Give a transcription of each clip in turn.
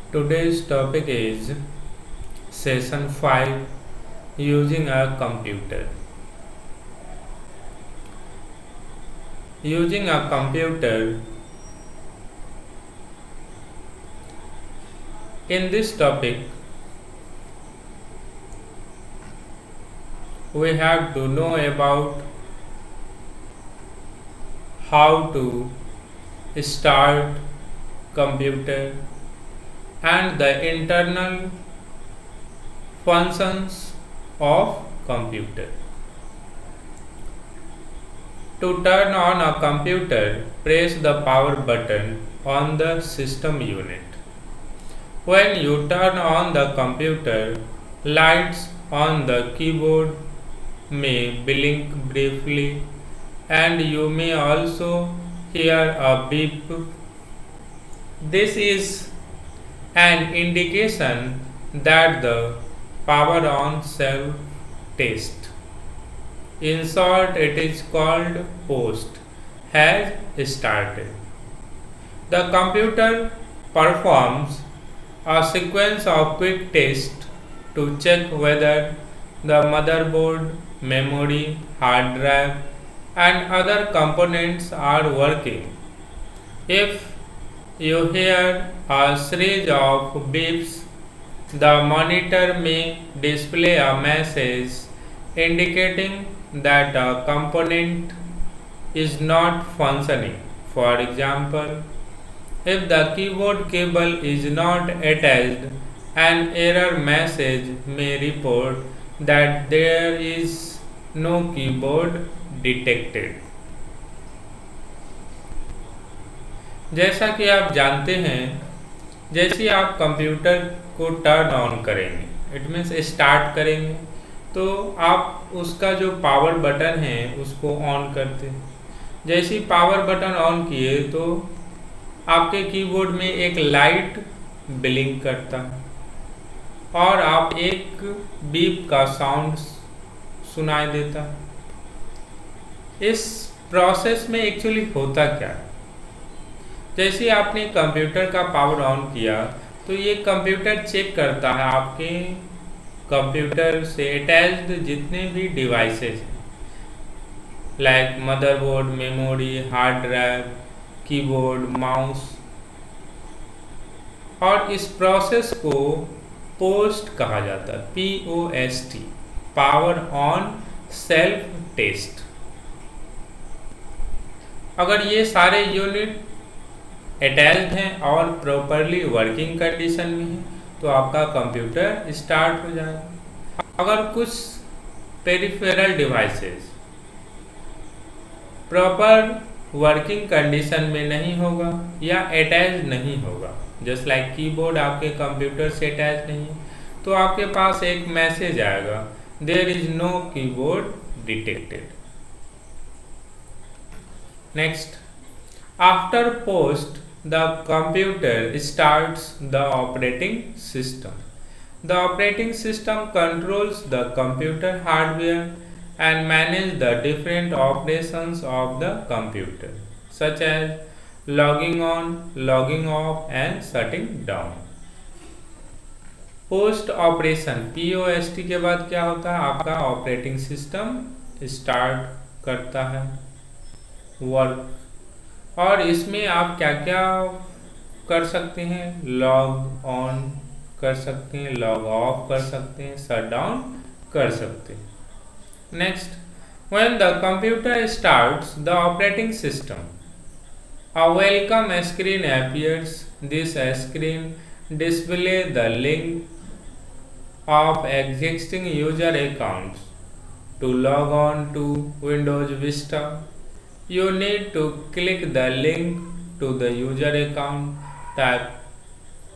Today's topic is Session 5, Using a Computer. Using a computer. In this topic, we have to know about how to start computer and the internal functions of computer. To turn on a computer, press the power button on the system unit. When you turn on the computer, lights on the keyboard may blink briefly and you may also hear a beep. This is an indication that the power on self test, in short it is called post, has started. The computer performs a sequence of quick tests to check whether the motherboard, memory, hard drive and other components are working. If you hear a series of beeps, the monitor may display a message indicating that a component is not functioning. For example, if the keyboard cable is not attached, an error message may report that there is no keyboard detected. जैसा कि आप जानते हैं, जैसे ही आप computer को turn on करेंगे, it means start करेंगे, तो आप उसका जो पावर बटन है उसको ऑन करते हैं। जैसे ही पावर बटन ऑन किए तो आपके कीबोर्ड में एक लाइट ब्लिंक करता है और आप एक बीप का साउंड सुनाई देता है। इस प्रोसेस में एक्चुअली होता क्या है, जैसे आपने कंप्यूटर का पावर ऑन किया तो ये कंप्यूटर चेक करता है आपके कंप्यूटर से अटैच्ड जितने भी डिवाइसेस हैं, like motherboard, memory, hard drive, keyboard, mouse, और इस प्रोसेस को पोस्ट कहा जाता है, POST, power on self test. अगर ये सारे यूनिट अटैच्ड हैं और प्रॉपरली वर्किंग कंडीशन में है तो आपका कंप्यूटर स्टार्ट हो जाएगा। अगर कुछ peripheral devices proper working condition में नहीं होगा या अटैच नहीं होगा, जस्ट लाइक कीबोर्ड आपके कंप्यूटर से अटैच नहीं है, तो आपके पास एक मैसेज आएगा, there is no keyboard detected. Next, after post the computer starts the operating system. The operating system controls the computer hardware and manages the different operations of the computer, such as logging on, logging off and shutting down. Post operation POST के बाद क्या होता है, आपका operating system start करता है work, और इसमें आप क्या क्या कर सकते हैं, लॉग ऑन कर सकते हैं, लॉग ऑफ कर सकते हैं, शट डाउन कर सकते हैं। Next, when the computer starts the operating system, a welcome screen appears. This screen display the link of existing user accounts to log on to Windows Vista. You need to click the link to the user account, type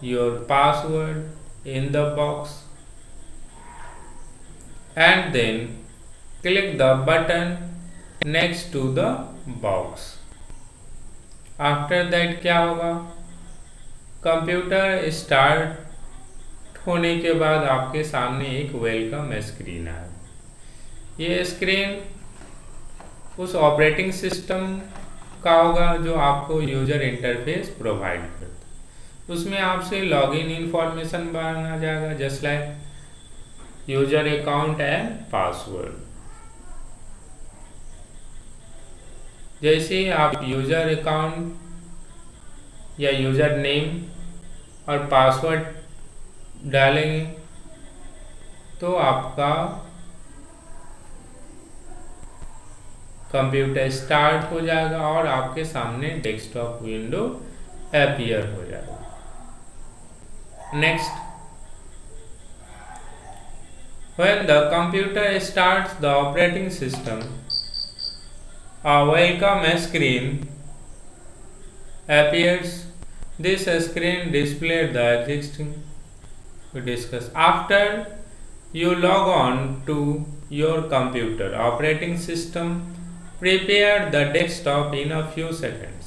your password in the box and then click the button next to the box. After that क्या होगा, computer start होने के बाद आपके सामने एक welcome screen आएगा। ये स्क्रीन उस ऑपरेटिंग सिस्टम का होगा जो आपको यूजर इंटरफेस प्रोवाइड करता है। उसमें आपसे लॉगिन इंफॉर्मेशन मांगा जाएगा, just like user account and password. जैसे आप यूजर अकाउंट या यूजर नेम और पासवर्ड डालेंगे तो आपका कंप्यूटर स्टार्ट हो जाएगा और आपके सामने डेस्कटॉप विंडो अपीयर हो जाएगा। Next, when the computer starts the operating system, a welcome screen appears. This screen displays the existing we discuss. After you log on to your computer, operating system prepare the desktop in a few seconds.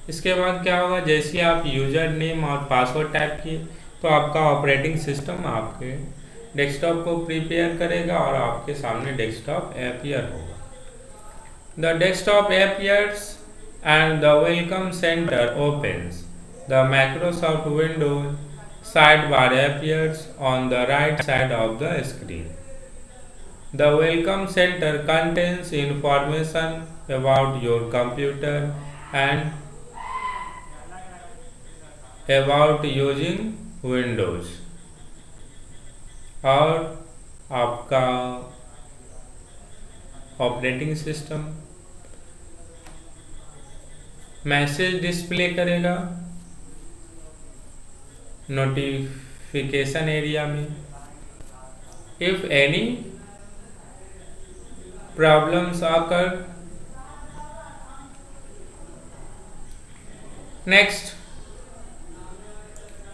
इसके बाद क्या होगा, जैसे आप user name और password type किए तो आपका ऑपरेटिंग सिस्टम आपके डेस्कटॉप को प्रिपेयर करेगा और आपके सामने डेस्कटॉप अपीयर होगा। The desktop appears and the welcome centre opens. The Microsoft Windows sidebar appears on the right side of the screen. The welcome center contains information about your computer and about using Windows और आपका operating system message display करेगा notification area में। If any problems आकर, next,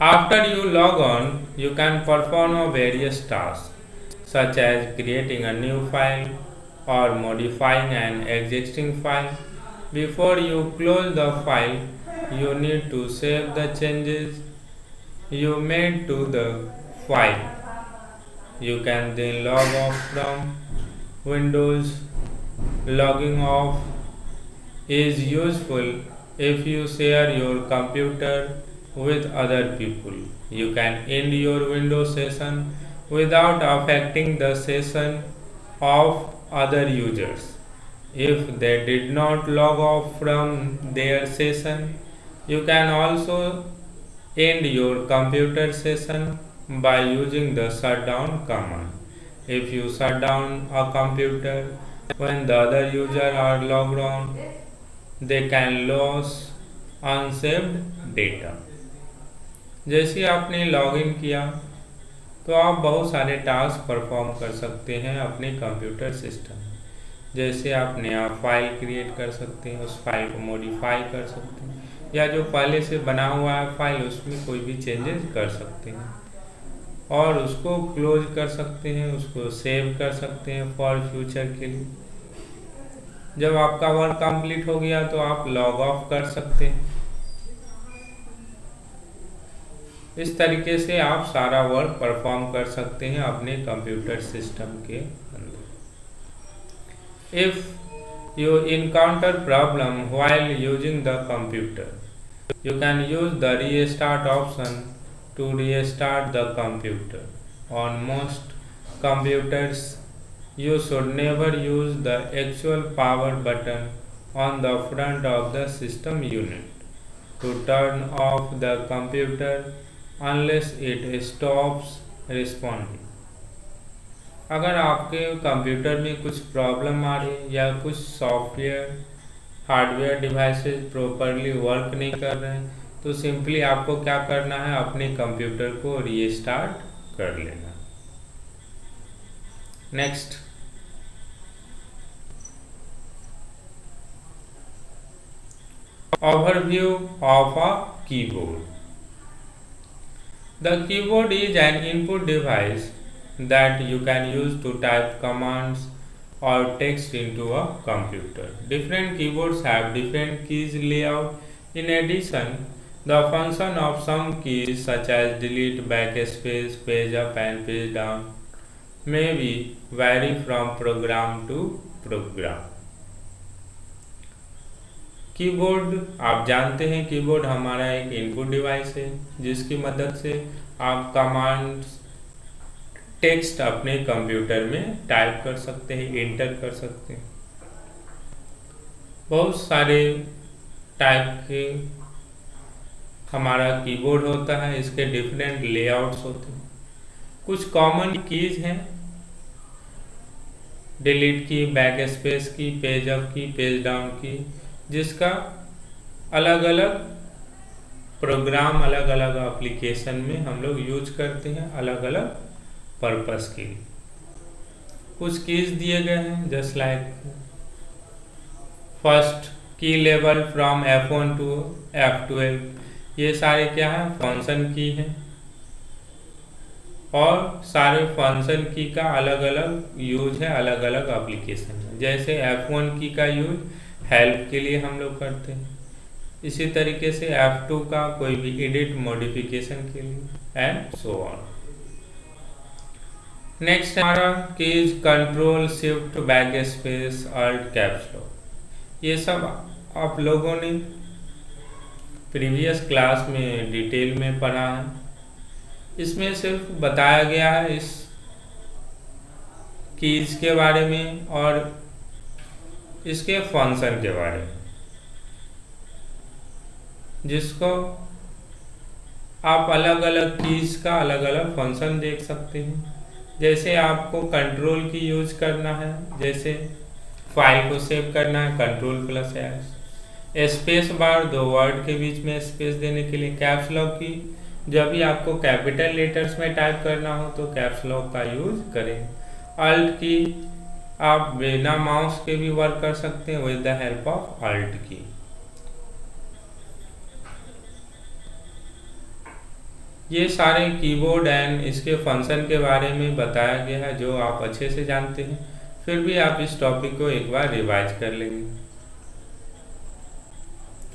after you log on you can perform various tasks such as creating a new file or modifying an existing file. Before you close the file, you need to save the changes you made to the file. You can then log off from Windows. Logging off is useful if you share your computer with other people. You can end your Windows session without affecting the session of other users. If they did not log off from their session, you can also end your computer session by using the shutdown command. If you shut down a computer when the other users are logged on, they can lose unsaved data. जैसे आपने login किया तो आप बहुत सारे task perform कर सकते हैं अपने कंप्यूटर सिस्टम में। जैसे आप नया फाइल क्रिएट कर सकते हैं, उस फाइल को मॉडिफाई कर सकते हैं, या जो पहले से बना हुआ है फाइल उसमें कोई भी चेंजेस कर सकते हैं और उसको क्लोज कर सकते हैं, उसको सेव कर सकते हैं फॉर फ्यूचर के लिए। जब आपका वर्क कंप्लीट हो गया तो आप लॉग ऑफ कर सकते हैं। इस तरीके से आप सारा वर्क परफॉर्म कर सकते हैं अपने कंप्यूटर सिस्टम के अंदर। If you encounter problem while using the computer, you can use the restart option to restart the computer. On most computers, you should never use the actual power button on the front of the system unit to turn off the computer unless it stops responding. अगर आपके computer में कुछ problem आ रही है या कुछ software hardware devices properly work नहीं कर रहे हैं तो सिंपली आपको क्या करना है, अपने कंप्यूटर को रीस्टार्ट कर लेना। Next, overview of a keyboard. The keyboard is an input device that you can use to type commands or text into a computer. Different keyboards have different keys layout. In addition, the function of some keys such as delete, backspace, page up and page down may be vary from program to program. Keyboard आप जानते हैं, keyboard हमारा एक input device है जिसकी मदद से आप कमांड टेक्स्ट अपने कंप्यूटर में टाइप कर सकते हैं, एंटर कर सकते हैं। बहुत सारे टाइप के हमारा कीबोर्ड होता है, इसके डिफरेंट लेआउट्स होते हैं। कुछ कॉमन कीज हैं, डिलीट की, बैक स्पेस की, पेज अप की, पेज डाउन की, जिसका अलग अलग प्रोग्राम, अलग अलग एप्लीकेशन में हम लोग यूज करते हैं, अलग अलग पर्पस के लिए। कुछ कीज दिए गए हैं, just like first key level from F1 to F12, ये सारे क्या है, फंक्शन की है, और सारे फंक्शन की का अलग अलग यूज है अलग अलग एप्लीकेशन में। जैसे F1 की का यूज हेल्प के लिए हम लोग करते हैं, इसी तरीके से F2 का कोई भी एडिट मॉडिफिकेशन के लिए, एंड सो ऑन। नेक्स्ट हमारा keys control shift backspace alt caps lock. ये सब आप लोगों ने प्रीवियस क्लास में डिटेल में पढ़ा है। इसमें सिर्फ बताया गया है इस कीज के बारे में और इसके फंक्शन के बारे में, जिसको आप अलग अलग कीज का अलग अलग फंक्शन देख सकते हैं। जैसे आपको कंट्रोल की यूज करना है, जैसे फाइल को सेव करना है, कंट्रोल+S, स्पेस बार दो वर्ड के बीच में स्पेस देने के लिए, कैप्स लॉक की जब भी आपको कैपिटल लेटर्स में टाइप करना हो तो कैप्स लॉक का यूज करें। अल्ट की आप बिना माउस के भी वर्क कर सकते हैं with the help of alt key. ये सारे कीबोर्ड एंड इसके फंक्शन के बारे में बताया गया है, जो आप अच्छे से जानते हैं। फिर भी आप इस टॉपिक को एक बार रिवाइज कर लेंगे,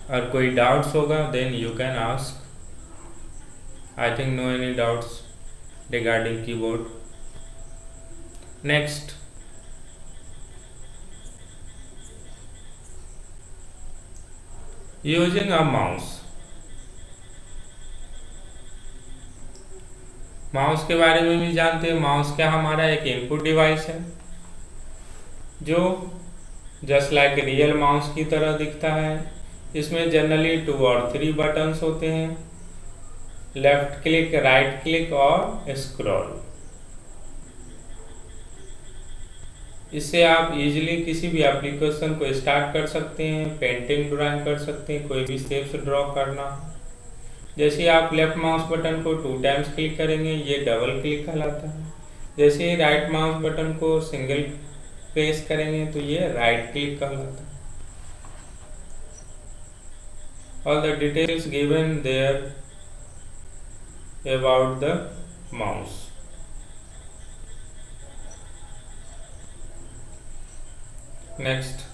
और कोई डाउट्स होगा then you can ask. I think no any doubts regarding keyboard. Next, using a mouse. Mouse के बारे में भी जानते हैं। माउस क्या हमारा एक इनपुट डिवाइस है जो जस्ट लाइक रियल माउस की तरह दिखता है। इसमें जनरली 2 और 3 बटन्स होते हैं, लेफ्ट क्लिक, राइट क्लिक और स्क्रॉल। इससे आप इजीली किसी भी एप्लीकेशन को स्टार्ट कर सकते हैं, पेंटिंग ड्राइंग कर सकते हैं, कोई भी शेप्स ड्रॉ करना। जैसे आप लेफ्ट माउस बटन को 2 टाइम्स क्लिक करेंगे, ये डबल क्लिक कहलाता है। जैसे ही राइट माउस बटन को सिंगल प्रेस करेंगे तो ये राइट क्लिक कहलाता है। All the details given there about the mouse. Next,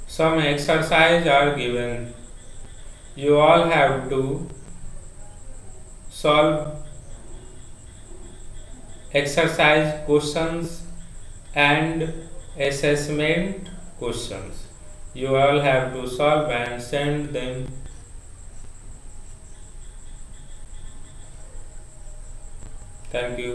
some exercise are given. You all have to solve exercise questions and assessment questions. You all have to solve and send them. Thank you.